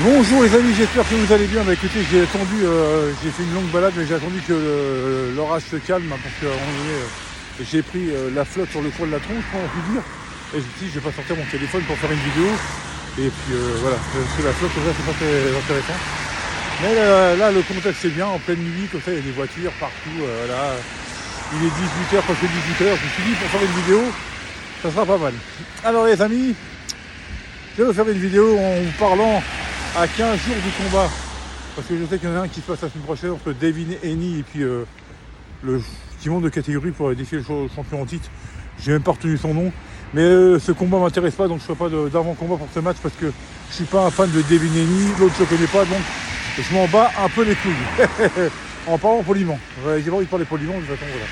Bonjour les amis, j'espère que vous allez bien. Bah écoutez, j'ai attendu, j'ai fait une longue balade, mais j'ai attendu que l'orage se calme, hein, parce qu'à un moment donné, j'ai pris la flotte sur le coin de la tronche, pour ainsi dire. Et je me suis dit, je vais pas sortir mon téléphone pour faire une vidéo. Et puis voilà, parce que la flotte, comme ça, c'est pas très intéressant. Mais là, le contexte est bien, en pleine nuit, comme ça, il y a des voitures partout. Voilà. Il est 18h, presque 18h. Je me suis dit, pour faire une vidéo, ça sera pas mal. Alors les amis, je vais vous faire une vidéo en vous parlant à 15 jours du combat, parce que je sais qu'il y en a un qui se passe la semaine prochaine entre Devin Haney et puis le qui monte de catégorie pour défier le champion en titre. J'ai même pas retenu son nom, mais ce combat m'intéresse pas, donc je ferai pas d'avant-combat pour ce match parce que je suis pas un fan de Devin Haney, l'autre je connais pas, donc je m'en bats un peu les couilles. En parlant poliment, j'ai pas envie de parler poliment, de toute façon voilà.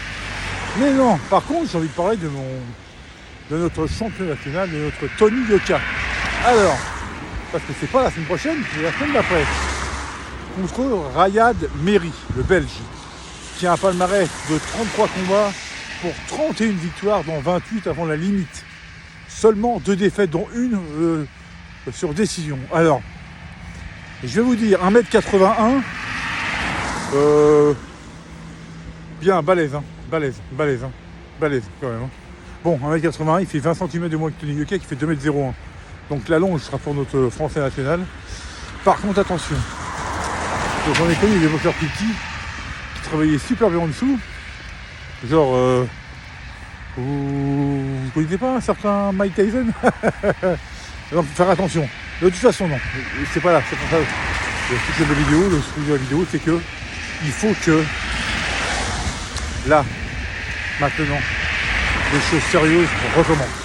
Mais non, par contre j'ai envie de parler de notre champion national, de notre Tony Yoka. Alors, parce que c'est pas la semaine prochaine, c'est la semaine d'après, contre Rayad Merhi, le Belge, qui a un palmarès de 33 combats pour 31 victoires, dont 28 avant la limite. Seulement 2 défaites, dont une sur décision. Alors, je vais vous dire, 1m81, bien balèze, hein, balèze quand même. Hein. Bon, 1m81, il fait 20 cm de moins que Tony Yoka, qui fait 2m01. Donc la longe sera pour notre français national. Par contre, attention. J'en ai connu des boxeurs plus petits qui travaillaient super bien en dessous. Genre, vous connaissez pas un certain Mike Tyson? Donc, faut faire attention. De toute façon, non. C'est pas là. C'est pour ça que toute la vidéo, le truc de la vidéo, c'est que il faut que là, maintenant, les choses sérieuses recommencent.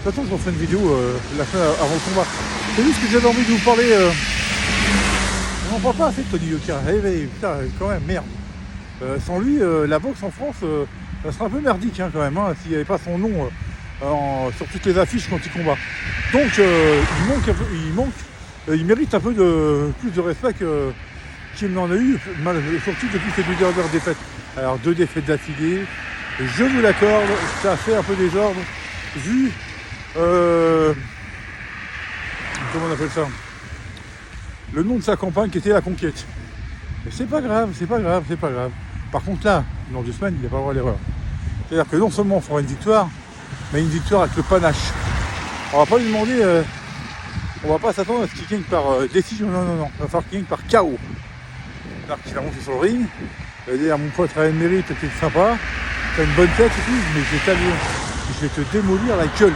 De toute façon, je referai une vidéo la fin avant le combat. C'est juste que j'avais envie de vous parler. On n'en parle pas assez de Tony Yoka. Putain, quand même, merde. Sans lui, la boxe en France, ça serait un peu merdique hein, quand même, hein, s'il n'y avait pas son nom sur toutes les affiches quand il combat. Donc, il mérite un peu plus de respect qu'il n'en a eu, surtout depuis ses 2 dernières défaites. Alors, 2 défaites d'affilée, je vous l'accorde, ça a fait un peu désordre, vu. Comment on appelle ça? Le nom de sa campagne qui était la conquête. Mais c'est pas grave. Par contre là, dans 2 semaines, il n'y a pas le droit à l'erreur. C'est-à-dire que non seulement on fera une victoire, mais une victoire avec le panache. On va pas lui demander, on va pas s'attendre à ce qu'il gagne par décision, non. Il va falloir qu'il gagne par KO. C'est-à-dire qu'il va monter sur le ring. Il va dire mon pote Rayad Merhi, t'es sympa, t'as une bonne tête et tout, mais je vais te démolir la gueule.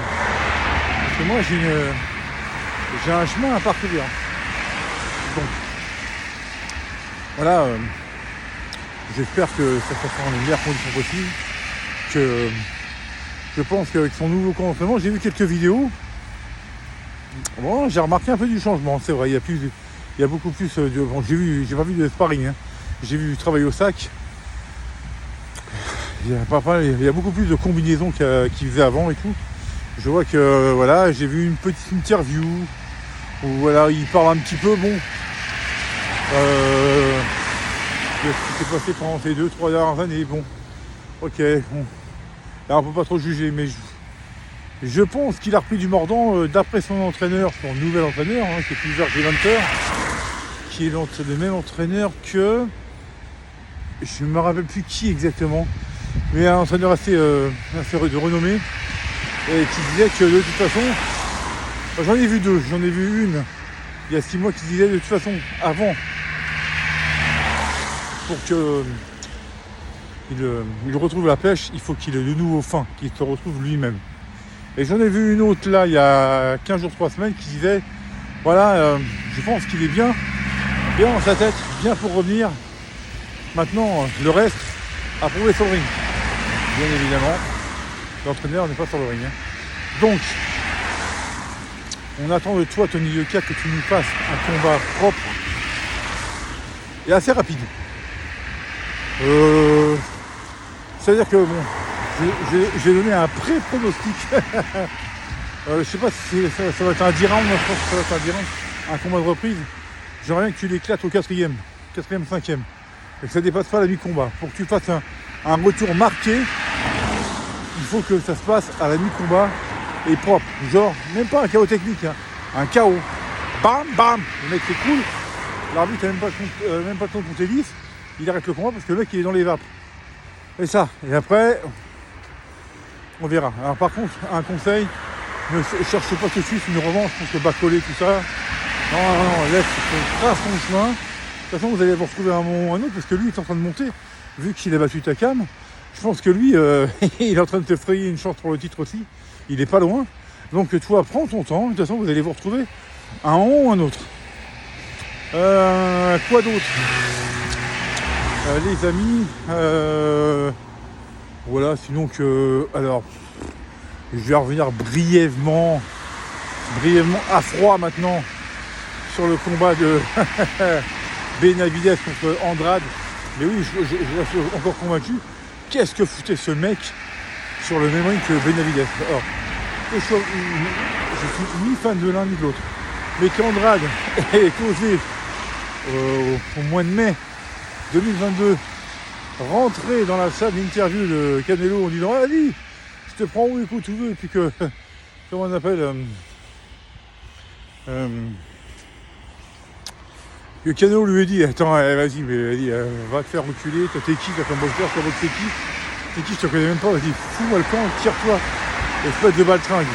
Parce que moi j'ai un chemin à parcourir. Donc voilà, j'espère que ça se passera dans les meilleures conditions possibles. Que je pense qu'avec son nouveau commencement, j'ai vu quelques vidéos. Bon, j'ai remarqué un peu du changement, c'est vrai. Il y a beaucoup plus de. Bon, j'ai pas vu de sparring, hein. J'ai vu du travail au sac. Il y a beaucoup plus de combinaisons qu'il faisait avant et tout. Je vois que voilà, j'ai vu une petite interview où voilà, il parle un petit peu, bon, de ce qui s'est passé pendant ces 2-3 dernières années. Bon, ok, bon. Là on peut pas trop juger, mais je pense qu'il a repris du mordant d'après son entraîneur, son nouvel entraîneur, hein, qui est Peter Gelhanter, qui est le même entraîneur que je ne me rappelle plus qui exactement, mais un entraîneur assez de renommée, et qui disait que de toute façon, j'en ai vu 2, j'en ai vu une il y a 6 mois qui disait de toute façon avant, pour que il retrouve la pêche, il faut qu'il ait de nouveau faim, qu'il se retrouve lui-même. Et j'en ai vu une autre là il y a 15 jours, 3 semaines qui disait voilà, je pense qu'il est bien dans sa tête, bien pour revenir. Maintenant, le reste à prouver sur le ring. Bien évidemment, l'entraîneur n'est pas sur le ring. Hein. Donc, on attend de toi, Tony Yoka, que tu nous fasses un combat propre et assez rapide. C'est-à-dire que bon, j'ai donné un pré-pronostic. Je sais pas si ça va être un 10 rounds, je pense que ça va être un 10 rounds, un combat de reprise. J'aimerais bien que tu l'éclates au 4e, 5e. Et que ça dépasse pas la mi-combat. Pour que tu fasses un retour marqué, il faut que ça se passe à la mi-combat et propre. Genre, même pas un KO technique, hein, un KO. bam, bam, le mec s'écroule, l'arbitre n'a même pas le temps de compter 10, il arrête le combat parce que le mec il est dans les vapes. Et ça, et après, on verra. Alors par contre, un conseil, ne cherchez pas tout de suite une revanche contre le bas-collé, tout ça. Non, laisse trace son chemin. De toute façon, vous allez vous retrouver à un moment ou à un autre, parce que lui, il est en train de monter. Vu qu'il a battu Takam, je pense que lui, il est en train de te frayer une chance pour le titre aussi. Il est pas loin. Donc toi, prends ton temps. De toute façon, vous allez vous retrouver à un moment ou à un autre. Quoi d'autre, les amis, voilà, sinon que... Alors, je vais revenir brièvement à froid maintenant sur le combat de Benavidez contre Andrade. Mais oui, je suis encore convaincu. Qu'est-ce que foutait ce mec sur le même ring que Benavidez? Alors, je suis ni fan de l'un ni de l'autre. Mais qu'Andrade ait osé au mois de mai 2022 rentrer dans la salle d'interview de Canelo en disant allez, je te prends où écoute tu veux, et puis que comment on appelle que Canelo lui a dit attends vas-y va te faire reculer, toi t'es qui, t'as comme boxeur, t'as boxé qui, t'es qui, je te connais même pas, vas-y fous-moi le camp, tire-toi et faites de baltringue.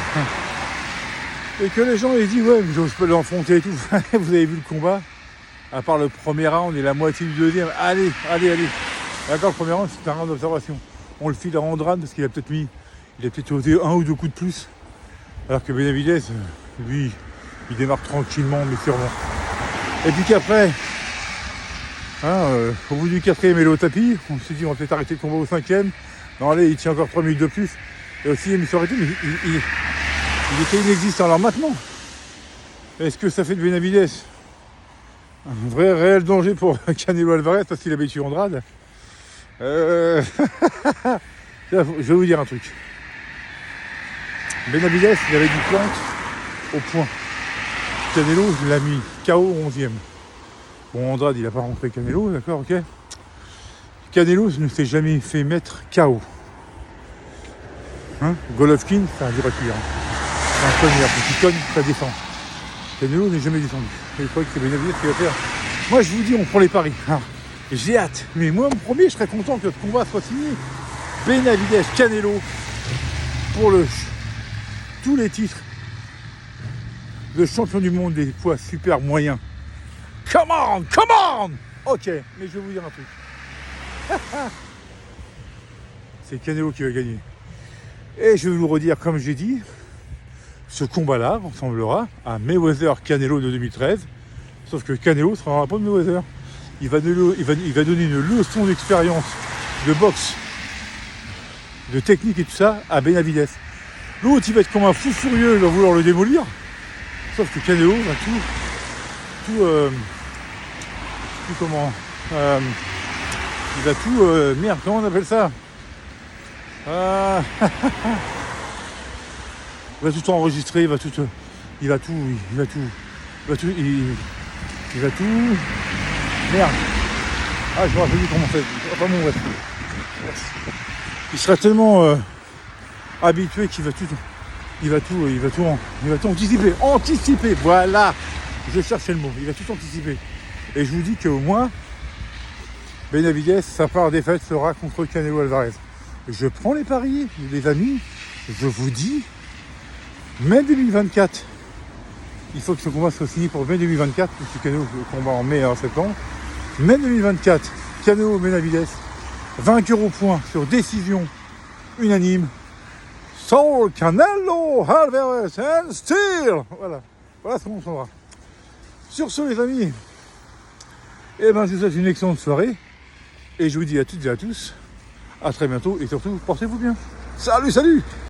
Et que les gens aient dit ouais mais j'ose pas l'enfoncer et tout. Vous avez vu le combat, à part le premier round et la moitié du deuxième, allez. D'accord, le premier round, c'est un round d'observation. On le file à Andrade parce qu'il a peut-être osé un ou deux coups de plus. Alors que Benavidez, lui, il démarre tranquillement mais sûrement. Et puis qu'après, au bout du quatrième et au tapis, on s'est dit on va peut-être arrêter le combat au cinquième. Non allez, il tient encore 3 minutes de plus. Et aussi il s'est arrêté, mais il était inexistant. Alors maintenant, est-ce que ça fait de Benavidez un vrai réel danger pour Canelo Alvarez parce qu'il a battu Andrade? Je vais vous dire un truc. Benavidez, il avait du plante au point. Canelo, il l'a mis KO au 11e. Bon, Andrade, il n'a pas rentré Canelo, d'accord, ok. Canelo ne s'est jamais fait mettre KO. Golovkin, c'est un dur à cuire. C'est un connard, quand il cogne, ça défend. Canelo n'est jamais descendu. Et je crois que c'est Benavidez qui va faire. Moi, je vous dis, on prend les paris. J'ai hâte. Mais moi, mon premier, je serais content que ce combat soit signé. Benavidez, Canelo, pour tous les titres de champion du monde des poids super moyens. Come on! Ok, mais je vais vous dire un truc. C'est Canelo qui va gagner. Et je vais vous redire, comme j'ai dit, ce combat-là ressemblera à Mayweather-Canelo de 2013. Sauf que Canelo ne sera pas de Mayweather. Il va donner une leçon d'expérience, de boxe, de technique et tout ça à Benavidez. L'autre, il va être comme un fou furieux, il va vouloir le démolir. Sauf que Canelo va il va tout... merde, comment on appelle ça? Il va tout enregistrer, il va tout... Merde. Je me rappelle plus comment c'est. Enfin bon, bref. Il sera tellement habitué qu'il va tout anticiper. Voilà. Je cherchais le mot. Il va tout anticiper. Et je vous dis qu'au moins, Benavidez, sa part défaite sera contre Canelo Alvarez. Je prends les paris, les amis. Je vous dis, mai 2024. Il faut que ce combat soit signé pour mai 2024, puisque Canelo combat en mai et en septembre. Mai 2024, Canelo Benavidez, vainqueur au point sur décision unanime. Saul Canelo Alvarez and Steel. Voilà ce qu'on saura. Sur ce, les amis, je vous souhaite une excellente soirée. Et je vous dis à toutes et à tous, à très bientôt. Et surtout, portez-vous bien. Salut!